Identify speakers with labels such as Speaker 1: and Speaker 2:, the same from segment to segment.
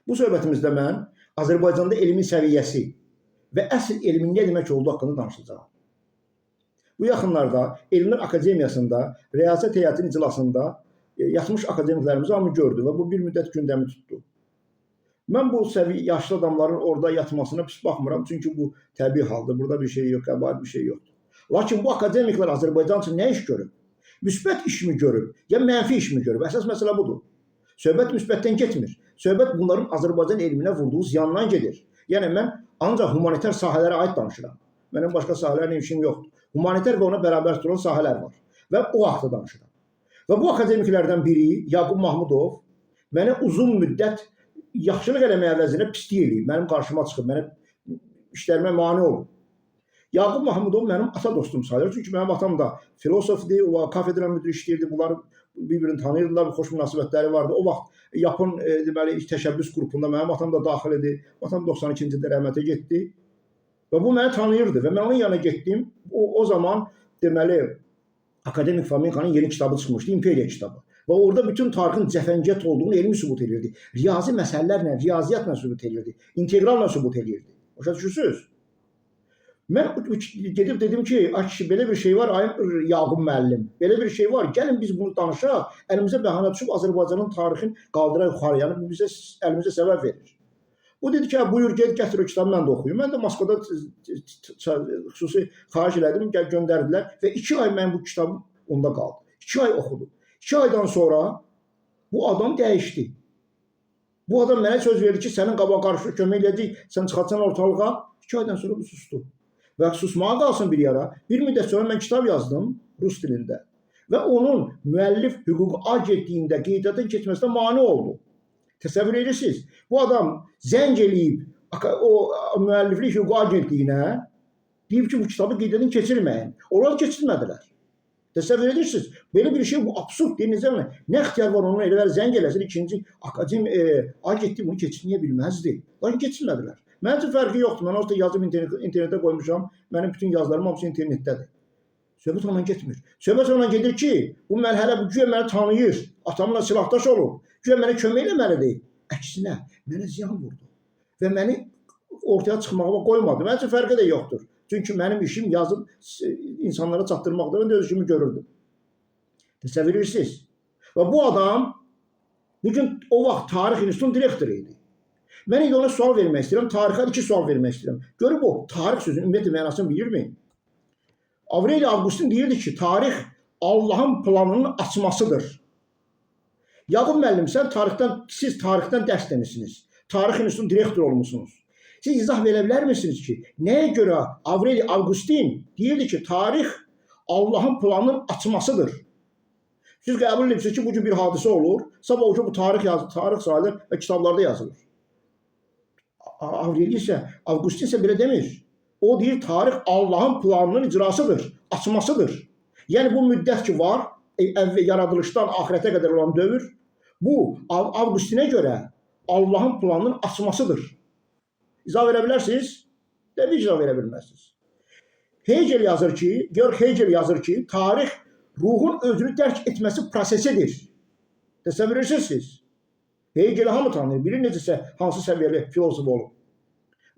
Speaker 1: Bu söhbətimizdə mən Azərbaycanda elmin səviyyəsi və əsl elmin nə demək olduğu haqqında danışacağam. Bu yaxınlarda Elmlər Akademiyasında Riyaziyyat Heyətinin iclasında yatmış akademiklərimiz hamı gördü və bu bir müddət gündəmi tutdu. Mən bu yaşlı adamların orada yatmasına pis baxmıram, çünki bu təbii haldır. Burada bir şey yox, qəbahət bir şey yoxdur. Lakin bu akademiklər Azərbaycan üçün nə iş görüb? Müsbət iş mi görüb, ya mənfi iş mi görüb? Əsas məsələ budur. Söhbət müsbətdən getmir. Söhbət bunların Azərbaycan elminə vurduğu ziyandan gedir. Yəni mən ancaq humanitar sahələrə aid danışıram. Mənim başqa sahələrlə işim yoxdur. Humanitar və ona bərabər tutulan sahələr var. Və o haqda danışıram. Və bu akademiklərdən biri, Yaqub Mahmudov, mənə uzun müddət yaxşılıq eləməyə əvəzinə pislik eləyib. Mənim qarşıma çıxıb, mənim işlərimə mane olub. Yaqub Mahmudov mənim ata dostum sayılır. Çünki mənim atam da filosofdur, o kafedra müdiri işləyirdi. Bunlar bir-birini tanıyırdılar, xoş münasibətləri vardı. O vaxt yapın deməli təşəbbüs qrupunda mənim atam da daxil idi. Atam 92-ci ildə rəhmətə getdi. Və bu məni tanıyırdı və mən onun yanına getdim. O zaman deməli Akademik Fomenkonun yeni kitabı çıxmışdı, İmperiya kitabı. Və orada bütün tarixin cəfəngiyat olduğunu elmi sübut edirdi. Riyazi məsələlərlə, riyaziyyatla sübut edirdi. İntegralla sübut edirdi. Başa düşürsünüz? Mən gedib dedim ki, belə bir şey var, Yaqub müəllim. Belə bir şey var, gəlin biz bunu danışaq. Əlimizə bəhanə düşüb Azərbaycanın tarixini qaldıraq yuxarı. Yəni bu bizə əlimizə səbəb verir. O dedi ki, buyur get gətir o kitabı mən də oxuyum. Mən də Moskvada xüsusi xahiş elədim, göndərdilər və 2 ay mən bu kitabı onda qaldı. 2 ay oxudum. 2 aydan sonra bu adam dəyişdi. Bu adam mənə söz verdi ki, sənin qabağa qarşı kömək edəcək, sən çıxartsan ortalığa. 2 aydan sonra bu sustu. Və susmağa qalsın bir yara. Bir müddət sonra mən kitab yazdım rus dilində. Və onun müəllif hüquq agentliyində qeydiyyatın keçməsinə mane oldu. Təsəvvür edirsiniz? Bu adam zəng eləyib o müəlliflik hüquq agentliyinə, deyib ki, bu kitabı qeydiyyatdan keçirməyin. Onlar keçirmədilər. Təsəvvür edirsiniz? Belə bir şey bu absurd deyil. Nə ixtiyar var onun elə zəng eləsin, ikinci agentlik bunu keçirməyə bilməzdi. Lakin keçirmədilər. Mənim üçün fərqi yoxdur. Mən orada yazıb internetə qoymuşam. Mənim bütün yazılarım hamısı internetdədir. Söhbət ondan getmir. Söhbət ondan gedir ki, bu hələ bu güya məni tanıyır. Atamla silahdaş olub. Güya mənə kömək eləməlidir. Əksinə, mənə ziyan vurdu. Və məni ortaya çıxmağıma qoymadı. Mənim üçün fərqi də yoxdur. Çünki mənim işim yazıb insanlara çatdırmaqdır. Mən də öz işimi görürdüm. Təsəvvür edirsiniz? Və bu adam bugün o vaxt Tarix İnstitutunun direktoru idi. Mən indi ona sual vermək istəyirəm. Tarixə 2 sual vermək istəyirəm. Görüb o tarix sözünün ümumiyyətlə mənasını bilirmi? Avreli Avqustin deyirdi ki, tarix Allahın planının açmasıdır. Yaqub müəllim, siz tarixdən dərs demişsiniz. Tarix İnstitutunun direktoru olmuşsunuz. Siz izah verə bilər misiniz ki, nəyə görə Avreli Avqustin deyirdi ki, tarix Allahın planının açmasıdır? Siz qəbul edirsiniz ki, bugün bir hadisə olur, sabah o ki, bu tarix sayılır və kitablarda yazılır. Avqustin isə belə demir. O deyir, tarix Allahın planının icrasıdır, açmasıdır. Yəni bu müddət ki var, yaradılışdan axirətə qədər olan dövr, bu Avqustinə görə Allahın planının açmasıdır. İzah verə bilərsiniz? Təbii ki, izah verə bilməzsiniz. Hegel yazır ki, tarix ruhun özünü dərk etməsi prosesidir. Təsəvvür edirsiniz? Hegel'i hamı tanıyır, bilir necəsə hansı səviyyəli filosof olub.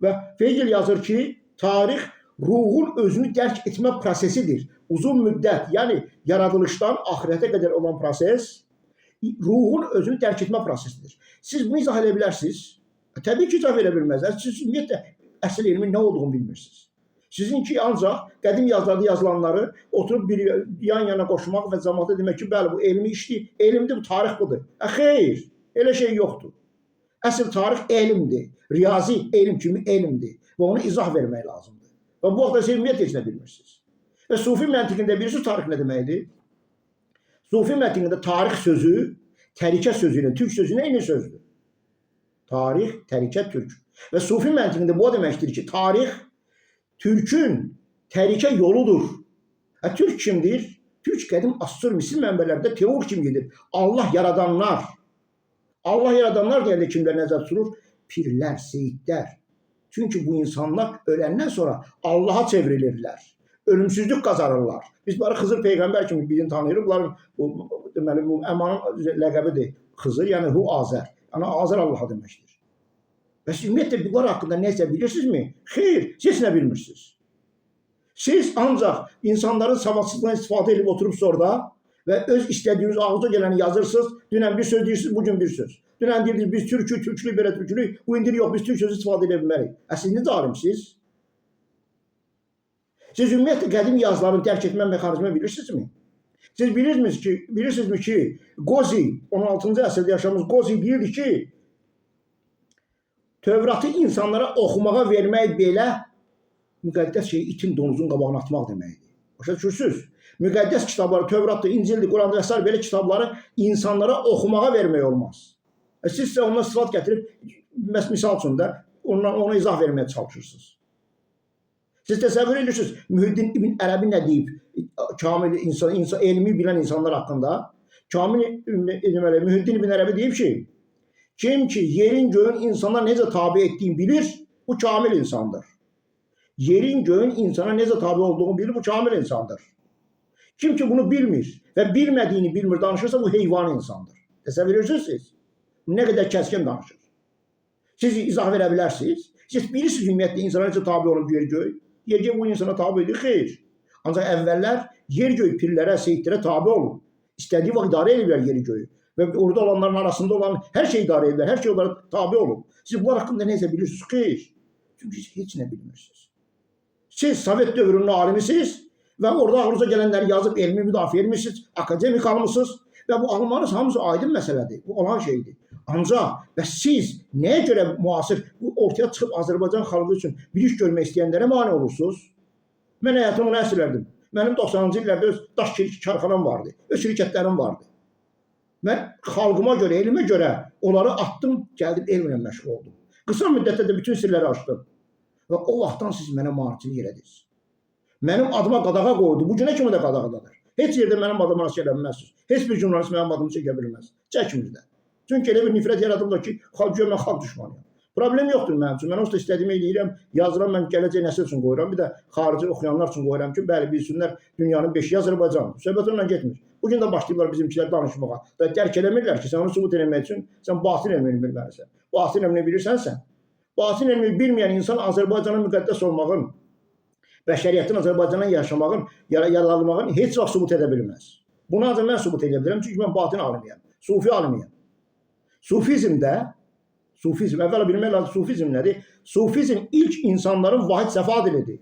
Speaker 1: Və Hegel yazır ki, tarix ruhun özünü dərk etmə prosesidir. Uzun müddət, yəni yaradılışdan axirətə qədər olan proses, ruhun özünü dərk etmə prosesidir. Siz bunu izah edə bilərsiniz? Təbii ki, izah edə bilməzsiniz. Siz ümumiyyətlə əsl elmin nə olduğunu bilmirsiniz. Sizinki ancaq qədim yazılarda yazılanları oturub bir yan-yana qoşmaq və cəmaata demək ki, bəli, bu elmi işdir, elmdir, bu tarix budur. Xeyr, elə şey yoxdur. Əsl tarix elmdir, riyazi elm kimi elmdir və onu izah vermək lazımdır. Və bu vaxtda siz ümumiyyətlə heç nə bilmirsiniz. Və sufi məntiqində bilirsiniz tarix nə deməkdir? Sufi məntiqində tarix sözü, tərikə sözü ilə, türk sözü ilə eyni sözdür. Tarix, tərikə, türk. Və sufi məntiqində bu deməkdir ki, tarix türkün tərikə yoludur. Türk kimdir? Türk qədim Assur Misir mənbələrində teor kimi gedir. Allah yaradanlar. Allah yaradanlar deyəndə kimlər nəzər tutulur? Pirlər, seyidlər. Çünki bu insanlar öləndən sonra Allaha çevrilirlər. Ölümsüzlük qazanırlar. Biz bunları Xızır Peyğəmbər kimi birini tanıyırıq. Bunların əmanın ləqəbidir Xızır, yəni Hu Azər. Yəni Azər Allaha deməkdir. Və siz ümumiyyətlə bunlar haqqında nəsə bilirsinizmi? Xeyr, siz nə bilmirsiniz? Siz ancaq insanların savadsızlığından istifadə edib oturubsuz orada və öz istədiyiniz ağzına gələni yazırsınız. Dünən bir söz deyirsiniz, bugün bir söz. Dünən deyirsiniz, biz türkü, türklü, belə türklü. Bu indi yox, biz türk sözü istifadə edə bilmərik. Siz necə alimsiz? Siz ümumiyyətlə qədim yazıların dərk etmə mexanizmini bilirsinizmi? Siz bilirsinizmi ki, Qozi, 16-cı əsrdə yaşamış Qozi deyirdi ki, Tövratı insanlara oxumağa vermək belə müqəddəs şeyi itin donuzun qabağına atmaq deməkdir. Başa düşürsünüz? Müqəddəs kitabları, Tövratda, İncildir, Quranda və s. belə kitabları insanlara oxumağa vermək olmaz. Siz isə ondan sıfat gətirib, misal üçün də ona izah verməyə çalışırsınız. Siz təsəvvür edirsiniz, Mühiddin İbn Ərəbi nə deyib, kamil insan, elmi bilən insanlar haqqında? Mühiddin İbn Ərəbi deyib ki, kim ki yerin göğün insana necə tabi ettiğini bilir, bu kamil insandır. Yerin göğün insana necə tabi olduğunu bilir, bu kamil insandır. Kim ki bunu bilmir və bilmədiyini bilmir, danışırsa bu heyvan insandır. Təsəvvür edirsiniz? Nə qədər kəskin danışır. Siz izah verə bilərsiniz. Siz bilirsiniz ümumiyyətlə insana necə tabi olub yer göy. Yer göy bu insana tabi edir, xeyr. Ancaq əvvəllər yer göy pirlərə, seyidlərə tabi olub. İstədiyi vaxt idarə edirlər yeri göyü. Və orada olanların arasında olan hər şey idarə edirlər, hər şey onlara tabi olub. Siz bunlar haqqında necə bilirsiniz? Xeyr. Çünki siz heç nə bilmirsiniz. Siz Sovet dövrünün alimisiniz və orada ağrınıza gələnləri yazıb elmi müdafiə etmişsiniz, akademik almışsınız və bu almanız hamısı aydın məsələdir. Bu olan şeydir. Ancaq və siz nəyə görə müasir bu ortaya çıxıb Azərbaycan xalqı üçün bir iş görmək istəyənlərə mane olursunuz? Mən həyatımı nə əsirlərdim? Mənim 90-cı illərdə öz daş karxanam vardı, öz şirkətlərim vardı. Mən xalqıma görə, elmə görə onları atdım, gəldim elmlə məşğul oldum. Qısa müddətdə də bütün sirləri açdım. Və o vaxtdan siz mənə maarifçilik elədiniz. Mənim adıma qadağa qoydu, bu günə kimi də qadağadadır. Heç yerdə mənim adıma rast gələ bilməzsiniz. Heç bir jurnalist mənim adımı çəkə bilməz. Çəkimizdə. Çünki elə bir nifrət yaradılır ki, mən xalq düşmanıyam. Problem yoxdur mənim üçün. Mən onsuz da istədiyimi eləyirəm, yazıram, mən gələcək nəsil üçün qoyuram. Bir də xarici oxuyanlar üçün qoyuram ki, bəli, bilsinlər dünyanın beşiği Azərbaycan. Söhbət onunla getmir. Bugün də başlayırlar bizimkilər danışmağa. Və dərk eləmirlər ki, sən onu sübut eləmək üçün sən batin elmini bilməlisən. Batin elmini bilirsənsə, batin elmini bilməyən insan Azərbaycanın müqəddəs olmağın, bəşəriyyətin Azərbaycana yaşamağın, yararlanmağın heç vaxt sübut edə bilməz. Bunu ancaq mən sübut edə bilirəm, çünki mən batin alimiyəm, sufi alimiyəm. Sufizm, əvvəla bilmək lazım, sufizm nədir? Sufizm ilk insanların vahid səfa dilidir.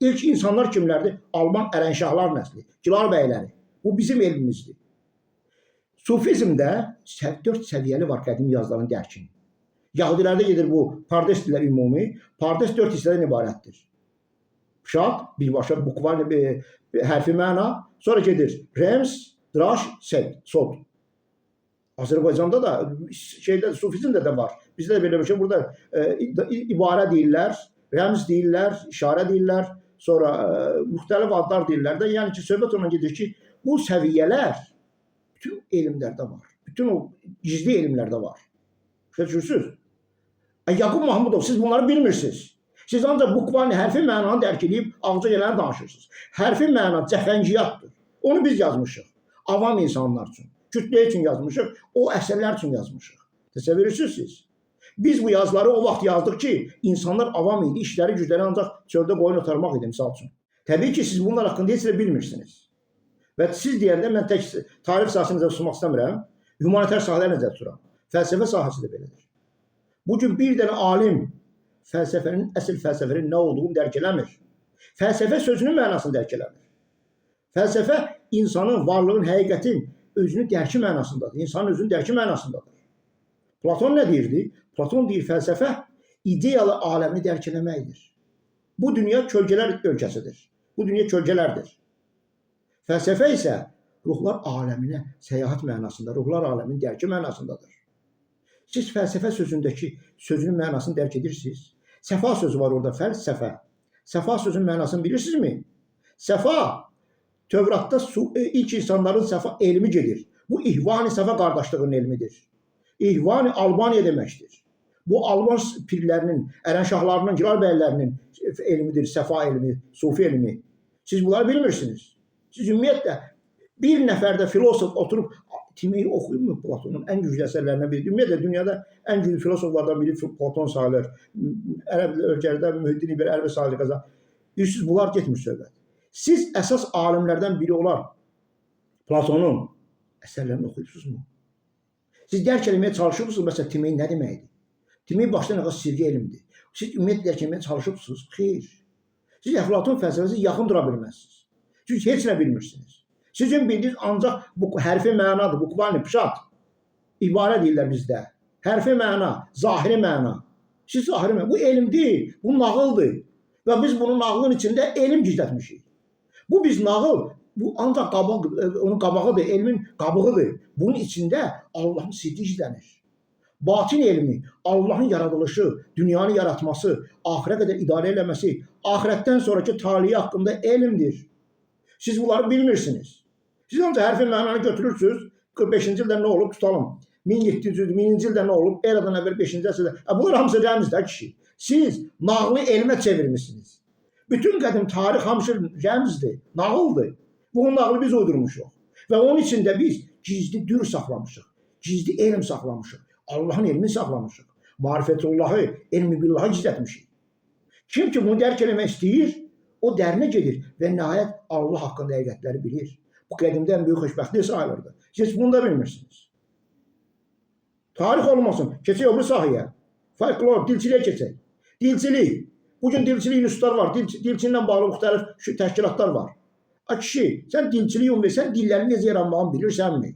Speaker 1: İlk insanlar kimlərdir? Alman ərənşahlar nəsli, Kilar bəyləri. Bu bizim elmimizdir. Sufizmdə 4 səviyyəli var qədim yazıların dərkin. Yahudilərdə gedir bu pardes dillər ümumi, pardes 4 hissədən ibarətdir. Pşat, birbaşa bukval hərfi məna, sonra gedir rems, draş, sod. Azərbaycanda da sufizmdə də var. Bizdə də belə bir şey. Burada ibarə deyirlər, rəmz deyirlər, işarə deyirlər, sonra müxtəlif adlar deyirlər də. Yəni ki, söhbət ona gedir ki, bu səviyyələr bütün elmlərdə var. Bütün o gizli elmlərdə var. Düşünürsünüz? Yaqub Mahmudov, siz bunları bilmirsiniz. Siz ancaq bukvani hərfi mənanı dərk edib ağca gələni danışırsınız. Hərfi məna cəfəngiyatdır. Onu biz yazmışıq. Avam insanlar üçün. Kütlə üçün yazmışıq, o əsərlər üçün yazmışıq. Təsəvvür edirsiniz? Biz bu yazıları o vaxt yazdıq ki, insanlar avam idi, işləri, gücləri ancaq çöldə qoyun otarmaq idi, misal üçün. Təbii ki, siz bunlar haqqında heç də bilmirsiniz. Və siz deyəndə mən tək tarix sahəsini nəzərdə tutmaq istəmirəm, humanitar sahələr nəzərdə tuturam. Fəlsəfə sahəsi də belədir. Bugün bir dənə alim fəlsəfənin, əsl fəlsəfənin nə olduğunu dərk eləmir. Fəlsəfə sözünün mənasını dərk eləmir. Fəlsəfə insanın, varlığın, həqiqətin özünü dərki mənasındadır. İnsanın özünü dərki mənasındadır. Platon nə deyirdi? Platon deyir, fəlsəfə ideyalı aləmini dərk eləməkdir. Bu dünya kölgələr ölkəsidir. Bu dünya kölgələrdir. Fəlsəfə isə ruhlar aləminə səyahət mənasında, ruhlar aləminin dərki mənasındadır. Siz fəlsəfə sözündəki sözünün mənasını dərk edirsiniz. Səfa sözü var orada, fəlsəfə. Səfa sözünün mənasını bilirsinizmi? Səfa, Tövratda ilk insanların səfa elmi gedir. Bu İhvan-ı Səfa qardaşlığının elmidir. İhvan-ı Albaniya deməkdir. Bu Alman pirlərinin, ərənşahlarının, Kilar bəylərinin elmidir, səfa elmi, sufi elmi. Siz bunları bilmirsiniz. Siz ümumiyyətlə bir nəfərdə filosof oturub Timeyi oxuyub mu Platonun ən güclü əsərlərindən biri? Ümumiyyətlə, dünyada ən güclü filosoflardan biri Platon sayılır. Ərəb ölkələrdə Mühiddin İbn Ərəbi sayılır qazan. Bilirsiniz, bunlar getmir söhbət. Siz əsas alimlərdən biri olan Platonun əsərlərini oxuyubsunuzmu? Siz dərk etməyə çalışırsınız, məsələn, Timey nə deməkdir? Timey başdan ayağa sirri elmdir. Siz ümumiyyətlə dərk etməyə çalışırsınız? Xeyr. Siz Əflatun fəlsəfəsi yaxın dura bilməzsiniz. Çünki heç nə bilmirsiniz. Sizin bildiyiniz ancaq bu hərfi mənadır, bu quvani pişat. İbarə deyirlər bizdə. Hərfi məna, zahiri məna. Siz zahiri məna. Bu elm deyil, bu nağıldır. Və biz bunun nağılın içində elm gizlətmişik. Bu biz nağıl, bu ancaq onun qabağıdır, elmin qabığıdır. Bunun içində Allahın sirri gizlənir. Batin elmi, Allahın yaradılışı, dünyanı yaratması, axirə qədər idarə eləməsi, axirətdən sonraki talihi haqqında elmdir. Siz bunları bilmirsiniz. Siz ancaq hərfin mənanı götürürsünüz. 45-ci ildə nə olub tutalım. 1700-1000-ci ildə nə olub? Eradan əvvəl 5-ci əsrdə. Bunlar hamısı rəmzdir kişi. Siz nağlı elmə çevirmişsiniz. Bütün qədim tarix hamısı rəmzdir, nağıldır. Bunun nağlı biz uydurmuşuq. Və onun içində biz gizli dür saxlamışıq. Gizli elm saxlamışıq. Allahın elmini saxlamışıq. Marifətullahı, elmi billahı gizlətmişik. Kim ki bunu dərk eləmək istəyir, o dərinə gedir və nəhayət Allah haqqında həqiqətləri bilir. Bu qədimdə ən böyük xoşbəxtlik sayılırdı. Siz bunu da bilmirsiniz. Tarix olmasın, keçək o bu sahəyə. Folklor, dilçiliyə keçək. Dilçilik. Bugün dilçilik institutları var. Dilçiliklə bağlı müxtəlif təşkilatlar var. Kişi, sən dilçilik sən dillərin necə yaranmağını bilirsənmi?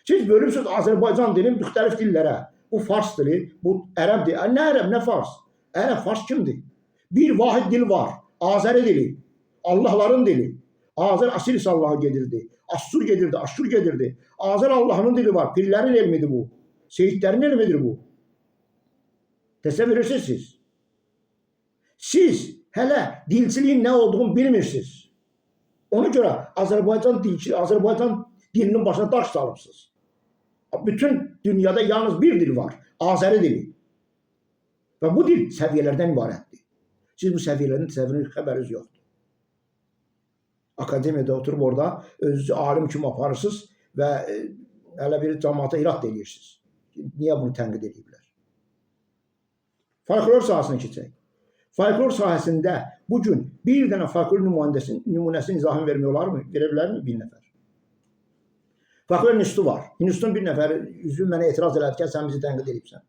Speaker 1: Siz bölümsünüz Azərbaycan dilini müxtəlif dillərə. Bu Fars dili, bu Ərəb dili. Nə Ərəb, nə Fars? Ərəb, Fars kimdir? Bir vahid dil var. Azəri dili. Allahların dili. Azər Asiris Allah'a gedirdi. Assur gedirdi, Aşşur gedirdi. Azər Allah'ın dili var. Pirlərin elmidir bu. Seyitlərin elmidir bu. Təsəvvür edirsiniz siz. Siz hələ dilçiliyin nə olduğunu bilmirsiniz. Ona görə Azərbaycan dilinin başına daş salıbsınız. Bütün dünyada yalnız bir dil var. Azəri dili. Və bu dil səviyyələrdən ibarətdir. Siz bu səviyyələrin təsəvvürünün xəbəriniz yoxdur. Akademiyada oturub orada özünüzü alim kimi aparırsınız və hələ bir cəmaata irad edirsiniz. Niyə bunu tənqid ediblər? Folklor sahəsinə keçək. Folklor sahəsində bugün bir dənə folklor nümunəsinin izahını vermək olar mı? Verə bilərmi? Bir nəfər. Folklor institutu var. İnstitutun bir nəfəri üzvü mənə etiraz elədikən sən bizi tənqid edibsən.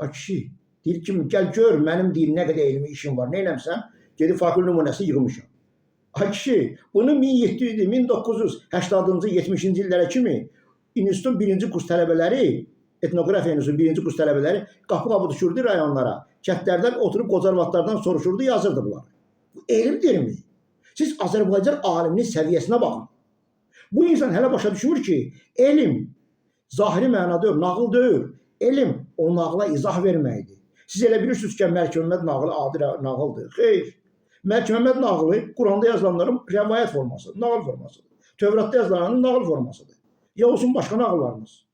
Speaker 1: Kişi, deyir ki, gəl gör mənim deyil nə qədər elmi işim var. Nə eləmsən? Gedib folklor nümunəsi yığmışam. Kişi, bunu 1980-cı, 70-ci illərə kimi institutun birinci kurs tələbələri, etnografiya institutunun birinci kurs tələbələri qapı-qapı düşürdü rayonlara. Kətlərdən oturub qocarvatlardan soruşurdu, yazırdı bunlar. Bu elmdirmi? Siz Azərbaycan aliminin səviyyəsinə baxın. Bu insan hələ başa düşmür ki, elm zahiri mənada nağıl deyil. Elm o nağla izah verməkdir. Siz elə bilirsiniz ki, Məlik Məmməd nağılı adi nağıldır. Xeyr. Məlik Məmməd nağılı Quranda yazılanların rəvayət formasıdır, nağıl formasıdır. Tövratda yazılanların nağıl formasıdır. Ya olsun başqa nağıllarınız.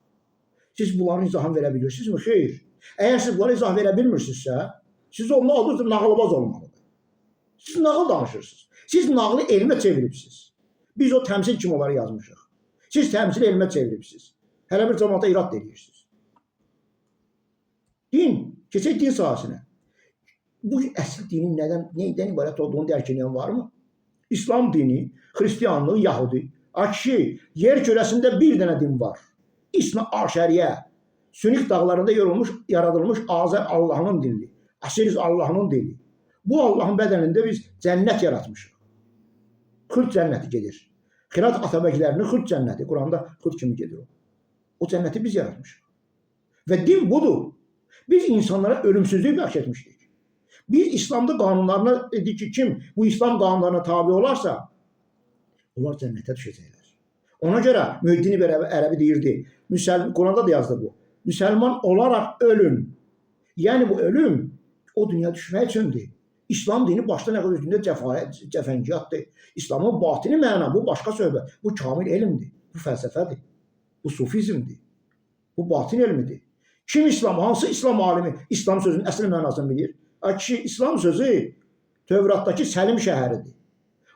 Speaker 1: Siz bunların izahını verə bilirsinizmi? Xeyr. Əgər siz bunlara izah verə bilmirsinizsə, siz onun adınız nağılbaz olmalıdır. Siz nağıl danışırsınız. Siz nağılı elmə çeviribsiniz. Biz o təmsil kimi onları yazmışıq. Siz təmsil elmə çeviribsiniz. Hələ bir cəmaata irad edirsiniz. Din, keçək din sahəsinə. Bu əsl dinin nədən ibarət olduğunu dərk edən varmı? İslam dini, Xristiyanlıq, Yahudi. Kişi, yer kürəsində bir dənə din var. İsna Aşəriyə. Sünik dağlarında yaradılmış Azər Allah'ın dili. Asiris Allah'ın dili. Bu Allah'ın bədənində biz cənnət yaratmışıq. Xırt cənnəti gedir. Xirat atabəklərinin xırt cənnəti. Quranda xırt kimi gedir o. O cənnəti biz yaratmışıq. Və din budur. Biz insanlara ölümsüzlük bəxş etmişdik. Biz İslamda qanunlarına dedik ki, kim bu İslam qanunlarına tabi olarsa, onlar cənnətə düşəcəklər. Ona görə Mühiddin İbn Ərəbi deyirdi, Quranda da yazdı bu. Müsəlman olaraq ölün. Yəni bu ölüm o dünya düşmək üçündür. İslam dini başdan ayağa özündə cəfəngiyatdır. İslamın batini məna, bu başqa söhbət. Bu kamil elmdir, bu fəlsəfədir, bu sufizmdir, bu batin elmidir. Kim İslam, hansı İslam alimi İslam sözünün əsl mənasını bilir? Kişi, İslam sözü Tövratdakı Səlim şəhəridir.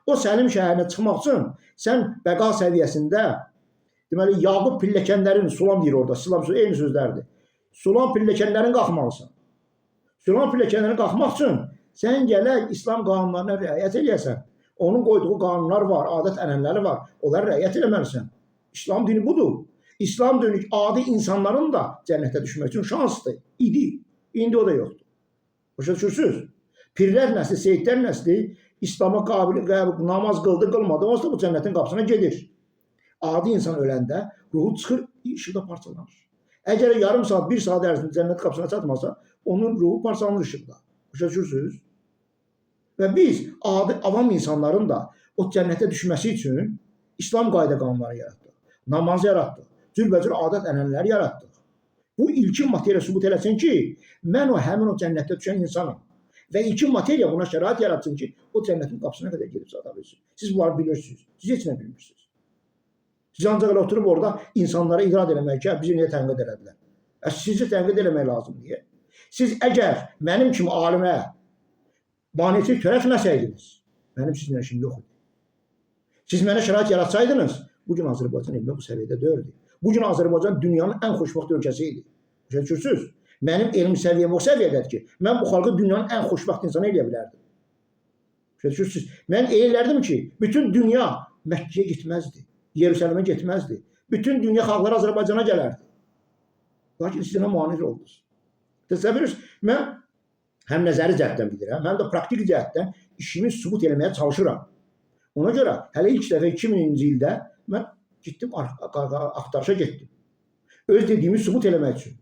Speaker 1: O Səlim şəhərinə çıxmaq üçün sən bəqa səviyyəsində Deməli, Yaqub pilləkənlərin, Sulam deyir orada, Sulam sözü eyni sözlərdir. Sulam pilləkənlərin qalxmalısan. Sulam pilləkənlərin qalxmaq üçün sən gələk İslam qanunlarına riayət eləyəsən. Onun qoyduğu qanunlar var, adət ənənələri var. Onlara riayət eləməlisən. İslam dini budur. İslam dini adi insanların da cənnətə düşmək üçün şansdır. İdi. İndi o da yoxdur. Başa düşürsünüz? Pirlər nəsli, seyidlər nəsli İslama qabil namaz qıldı, qılmadı. Onsuz da bu cənnətin qapısına gedir. Adi insan öləndə ruhu çıxır, işıqda parçalanır. Əgər yarım saat, bir saat ərzində cənnət qapısına çatmasa, onun ruhu parçalanır işıqda. Başa düşürsünüz? Və biz adi avam insanların da o cənnətə düşməsi üçün İslam qayda qanunları yaratdıq. Namaz yaratdıq. Cürbəcür adət ənənələri yaratdıq. Bu ilkin materiya sübut eləsin ki, mən həmin o cənnətə düşən insanım. Və ilkin materiya buna şərait yaratsın ki, o cənnətin qapısına qədər gedib çata bilsin. Siz bunları bilirsiniz. Siz heç nə bilmirsiniz. Siz ancaq oturub orada insanlara irad eləmək ki, bizi niyə tənqid elədilər? Sizi tənqid eləmək lazım deyə. Siz əgər mənim kimi alimə maneçlik törətməsəydiniz, mənim sizinlə işim yox idi. Siz mənə şərait yaratsaydınız, bugün Azərbaycan elmi bu səviyyədə deyildi. Bugün Azərbaycan dünyanın ən xoşbəxt ölkəsi idi. Başa düşürsünüz? Mənim elm səviyyəm o səviyyədədir ki, mən bu xalqı dünyanın ən xoşbəxt insanı eləyə bilərdim. Başa düşürsünüz? Mən elərdim ki, bütün dünya Məkkəyə getməzdi, Yerusəlimə getməzdi. Bütün dünya xalqları Azərbaycana gələrdi. Lakin sizinə mane oldunuz. Təsəvvür, mən həm nəzəri cəhətdən bilirəm, həm də praktik cəhətdən işimi sübut eləməyə çalışıram. Ona görə hələ ilk dəfə 2000-ci ildə mən getdim, axtarışa getdim. Öz dediyimi sübut eləmək üçün.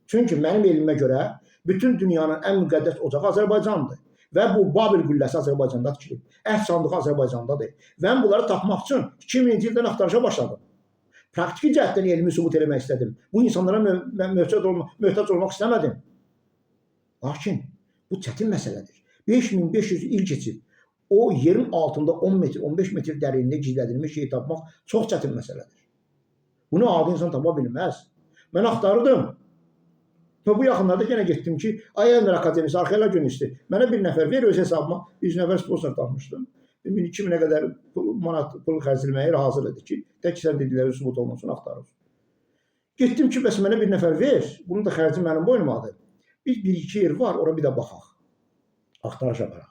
Speaker 1: Çünki mənim elmimə görə bütün dünyanın ən müqəddəs ocağı Azərbaycandır. Və bu Babil qülləsi Azərbaycanda tikilib. Əhd sandığı Azərbaycandadır. Və mən bunları tapmaq üçün 2000-ci ildən axtarışa başladım. Praktiki cəhətdən elmi sübut eləmək istədim. Bu insanlara möhtac olmaq istəmədim. Lakin bu çətin məsələdir. 5500 il keçib. O yerin altında 10 metr, 15 metr dərinliyə gizlədilmiş şeyi tapmaq çox çətin məsələdir. Bunu adi insan tapa bilməz. Mən axtardım. Və bu yaxınlarda yenə getdim ki, Elmlər Akademiyası Arxeologiya Günüsü. Mənə bir nəfər ver, öz hesabıma 100 nəfər sponsor tapmışdım. 2000-ə qədər manat pul xərcləməyə hazır idi ki, tək sən dedikləri sübut olmasın, axtarır. Getdim ki, bəs mənə bir nəfər ver, bunun da xərci mənim boynumadır. Biz bir-iki yer var, ora bir də baxaq. Axtarış aparaq.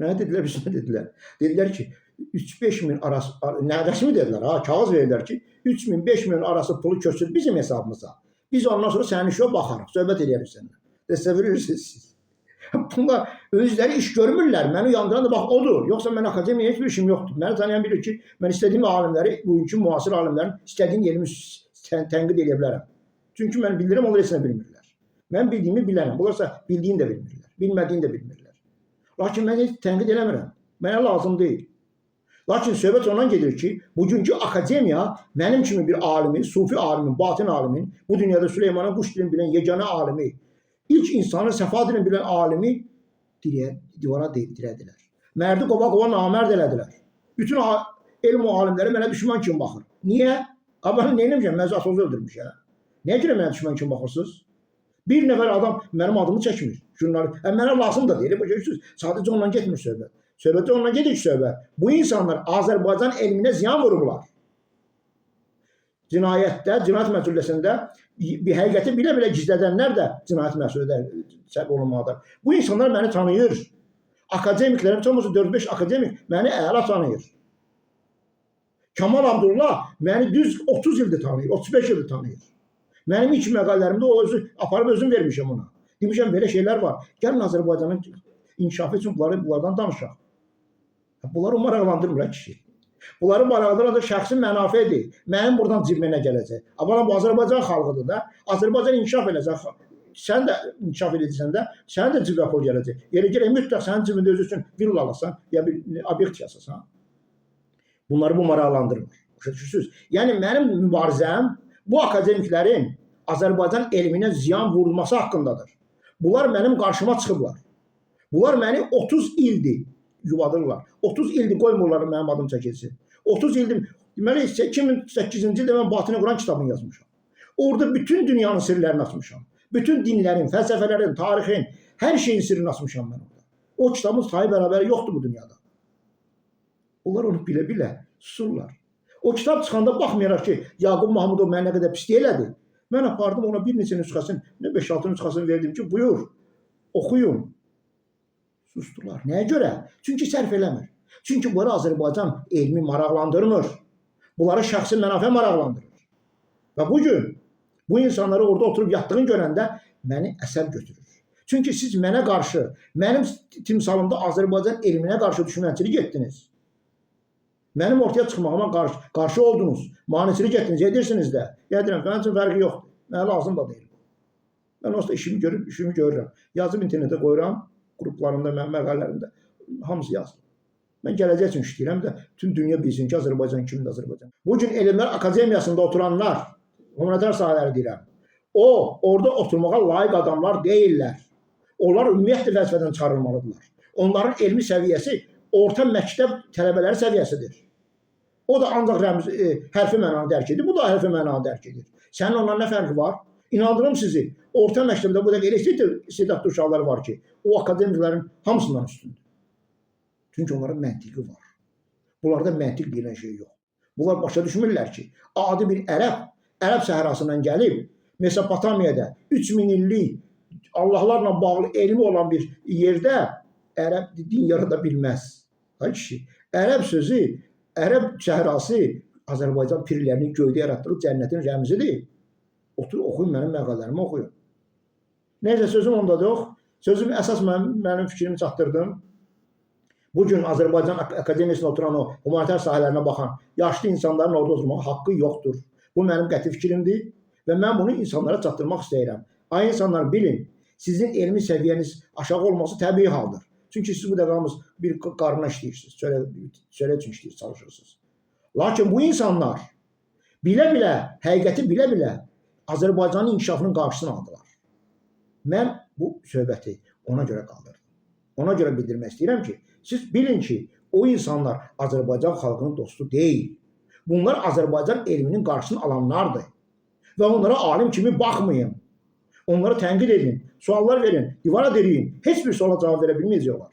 Speaker 1: Nə dedilər, biz nə dedilər? Dedilər ki, 3-5 min arası, nə rəsmi dedilər, kağız verirlər ki, 3 min, 5 min arası pulu köçür bizim hesabımıza. Biz ondan sonra sənin işə baxarıq, söhbət edərik səninlə. Təsəvvür edirsiniz siz. Bunlar özləri iş görmürlər, məni uyandıran da bax odur. Yoxsa mən akademiyaya heç bir işim yoxdur. Məni tanıyan bilir ki, mən istədiyim alimləri, bugünkü müasir alimlərin istədiyim yerimi tənqid edə bilərəm. Çünki mən bilirəm, onlar heç nə bilmirlər. Mən bildiyimi bilərəm, bunlarsa bildiyini də bilmirlər, bilmədiyini də bilmirlər. Lakin mən heç tənqid eləmirəm, mənə lazım deyil. Lakin söhbət ondan gedir ki, bugünkü akademiya mənim kimi bir alimi, sufi alimin, batin alimin, bu dünyada Süleymanın quş dilini bilən yeganə alimi, ilk insanın səfa dilini bilən alimi divara dirədilər. Mərdi qova-qova namərd elədilər. Bütün elm o alimləri mənə düşman kimi baxır. Niyə? Mən neyləmişəm? Mən zaten öldürmüşəm. Nəyə görə mənə düşman kimi baxırsınız? Bir nəfər adam mənim adımı çəkmir. Mənə lazım da deyil. Sadəcə ondan getmir söhbət. Söhbətdə ondan gedir söhbət. Bu insanlar Azərbaycan elminə ziyan vururlar. Cinayətdə, cinayət məsuliyyətində bir həqiqəti bilə-bilə gizlədənlər də cinayət məsuliyyətində səbəb olunmalıdır. Bu insanlar məni tanıyır. Akademiklərim, çoxumuzu 4-5 akademik məni əla tanıyır. Kamal Abdullah məni düz 30 ildir tanıyır, 35 ildir tanıyır. Mənim ilk məqalələrimdə o özü, aparıb özüm vermişim ona. Demişəm, belə şeylər var. Gəlin Azərbaycanın inkişafı üçün bunlardan danışaq. Bunları maraqlandırmır kişi. Bunları maraqlandıran da şəxsi mənafidir. Mənim buradan cibimə nə gələcək? Amma bu Azərbaycan xalqıdır da. Azərbaycan inkişaf edəcək. Sən də inkişaf edəcəksən də, sənin də cibinə pul gələcək. Yerə gələk mütləq sənin cibində özü üçün villa alasan, ya bir obyekt yasasan. Bunları bu maraqlandırmır. Başa düşürsünüz? Yəni mənim mübarizəm bu akademiklərin Azərbaycan elminə ziyan vurulması haqqındadır. Bunlar mənim qarşıma çıxıblar. Bunlar məni 30 ildir yuvadırlar. 30 ildir qoymurlar mənim adım çəkilsin. 30 ildir, deməli 2008-ci ildə mən Batini Quran kitabını yazmışam. Orada bütün dünyanın sirlərini açmışam. Bütün dinlərin, fəlsəfələrin, tarixin, hər şeyin sirrini açmışam mən orada. O kitabın sayı bərabəri yoxdur bu dünyada. Onlar onu bilə-bilə susurlar. O kitab çıxanda baxmayaraq ki, Yaqub Mahmudov mənə nə qədər pislik elədi. Mən apardım ona bir neçə nüsxəsini, nə 5-6 nüsxəsini verdim ki, buyur, oxuyun. Sustular. Nəyə görə? Çünki sərf eləmir. Çünki bunları Azərbaycan elmi maraqlandırmır. Bunları şəxsi mənafə maraqlandırır. Və bugün bu insanları orada oturub yatdığını görəndə məni əsəb götürür. Çünki siz mənə qarşı, mənim timsalımda Azərbaycan elminə qarşı düşmənçilik etdiniz. Mənim ortaya çıxmağıma qarşı oldunuz. Maneçilik etdiniz, edirsiniz də. Edirəm, mənim üçün fərqi yoxdur. Mənə lazım da deyil. Mən onsuz da işimi görürəm. Yazıb internetə qoyuram, qruplarımda, məqalələrimdə. Hamısı yazılır. Mən gələcək üçün işləyirəm də bütün dünya bilsin ki, Azərbaycan kimdir Azərbaycan. Bugün Elmlər Akademiyasında oturanlar, humanitar sahələri deyirəm, orada oturmağa layiq adamlar deyirlər. Onlar ümumiyyətlə vəzifədən çıxarılmalıdırlar. Onların elmi səviyyəsi orta məktəb tələbələri səviyyəsidir. O da ancaq hərfi mənanı dərk edir, bu da hərfi mənanı dərk edir. Sənin ondan nə fərqi var? İnandırım sizi, orta məktəbdə bu da elə istedadlı uşaqlar var ki, o akademiklərin hamısından üstündür. Çünki onların məntiqi var. Bunlarda məntiq deyilən şey yox. Bunlar başa düşmürlər ki, adi bir ərəb səhrasından gəlib, Mesopotamiyada 3000 illik Allahlarla bağlı elmi olan bir yerdə ərəb din yarada bilməz. Ay kişi, ərəb sözü, ərəb səhrası Azərbaycan pirlərinin göydə yaratdığı cənnətin rəmzidir. Otur, oxuyun mənim məqalələrimi oxuyun. Neyse sözüm ondadır yox. Sözüm əsas mənim fikrimi çatdırdım. Bugün Azərbaycan Akademiyasında oturan o humanitar sahələrinə baxan yaşlı insanların orada oturmağa haqqı yoxdur. Bu mənim qəti fikrimdir və mən bunu insanlara çatdırmaq istəyirəm. Ay insanlar bilin, sizin elmi səviyyəniz aşağı olması təbii haldır. Çünki siz bu dəqiqamız bir qarına işləyirsiniz, çörək üçün işləyir, çalışırsınız. Lakin bu insanlar bilə-bilə, həqiqəti bilə-bilə Azərbaycanın inkişafının qarşısını aldılar. Mən bu söhbəti ona görə qaldırdım. Ona görə bildirmək istəyirəm ki, siz bilin ki, o insanlar Azərbaycan xalqının dostu deyil. Bunlar Azərbaycan elminin qarşısını alanlardır. Və onlara alim kimi baxmayın. Onları tənqid edin, suallar verin, divara deyin. Heç bir suala cavab verə bilməyəcəklər.